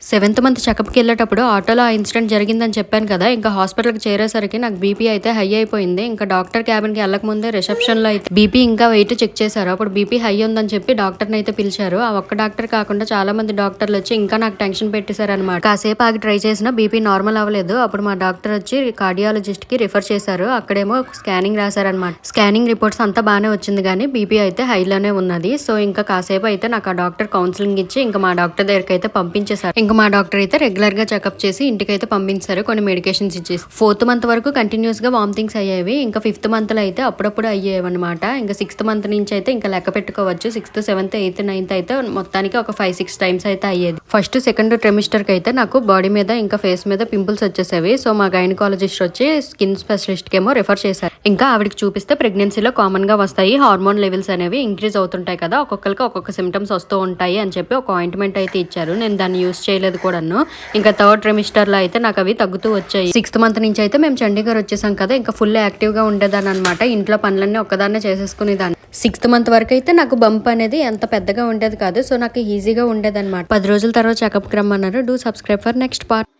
7th month చెకప్కి వెళ్ళేటప్పుడు ఆటోలో ఆ ఇన్సిడెంట్ జరిగిందని చెప్పాను కదా. ఇంకా హాస్పిటల్కి చేరేసరికి నాకు బీపీ అయితే హై అయిపోయింది. ఇంకా డాక్టర్ క్యాబిన్కి వెళ్ళక ముందే రిసెప్షన్లో అయితే బీపీ ఇంకా వెయిట్ చెక్ చేశారు. అప్పుడు బీపీ హై ఉందని చెప్పి డాక్టర్ని అయితే పిలిచారు. ఆ ఒక్క డాక్టర్ కాకుండా చాలా మంది డాక్టర్లు వచ్చి ఇంకా నాకు టెన్షన్ పెట్టేశారనమాట. కాసేపు ఆగి ట్రై చేసినా బీపీ నార్మల్ అవ్వలేదు. అప్పుడు మా డాక్టర్ వచ్చి కార్డియాలజిస్ట్ కి రిఫర్ చేశారు. అక్కడేమో స్కానింగ్ రాశారనమాట. స్కానింగ్ రిపోర్ట్స్ అంతా బాగానే వచ్చింది కానీ బీపీ అయితే హైలోనే ఉన్నది. సో ఇంకా కాసేపు అయితే నాకు ఆ డాక్టర్ కౌన్సిలింగ్ ఇచ్చి ఇంకా మా డాక్టర్ దగ్గరికి అయితే పంపించేశారు. ఇంకా మా డాక్టర్ అయితే రెగ్యులర్ గా చెకప్ చేసి ఇంటికైతే పంపించారు. కొన్ని మెడికేషన్స్ ఇచ్చేసి 4th మంత్ వరకు కంటిన్యూస్ గా వామిటింగ్స్ అయ్యేవి. ఇంకా 5th మంత్ లో అయితే అప్పుడప్పుడు అయ్యేవి అనమాట. ఇంకా 6th మంత్ నుంచి అయితే ఇంకా లెక్క పెట్టుకోవచ్చు. 6th 7th 8th 9th అయితే మొత్తానికి ఒక 5-6 టైమ్స్ అయితే అయ్యేది. ఫస్ట్ సెకండ్ ట్రెమిస్టర్ కి అయితే నాకు బాడీ మీద ఇంకా ఫేస్ మీద పింపుల్స్ వచ్చేసేవి. సో మా గైనకాలజిస్ట్ వచ్చి స్కిన్ స్పెషలిస్ట్ కేమో రిఫర్ చేశారు. ఇంకా ఆవిడకి చూపిస్తే ప్రెగ్నెన్సీలో కామన్ గా వస్తాయి, హార్మోన్ లెవెల్స్ అనేవి ఇంక్రీజ్ అవుతుంటాయి కదా, ఒక్కొక్కరికి ఒక్కొక్క సిమ్టమ్స్ వస్తూ ఉంటాయి అని చెప్పి ఒక ఆయింట్మెంట్ అయితే ఇచ్చారు. నేను దాన్ని యూస్ చేయలేదు కూడాను. ఇంకా 3rd ట్రైమిస్టర్ లో అయితే నాకు అవి తగ్గుతూ వచ్చాయి. 6th మంత్ నుంచి అయితే మేము చండీగఢ్ వచ్చేసాం కదా, ఇంకా ఫుల్ యాక్టివ్ గా ఉండేదాన్ని అనమాట. ఇంట్లో పనులన్నీ ఒక్కదాన్నే చేసేసుకునేదాన్ని. 6th మంత్ వరకు అయితే నాకు బంప్ అనేది ఎంత పెద్దగా ఉండేది కాదు. సో నాకు ఈజీగా ఉండేది అనమాట. 10 రోజుల తర్వాత చెకప్ కి రమ్మన్నారు. Do subscribe for next part.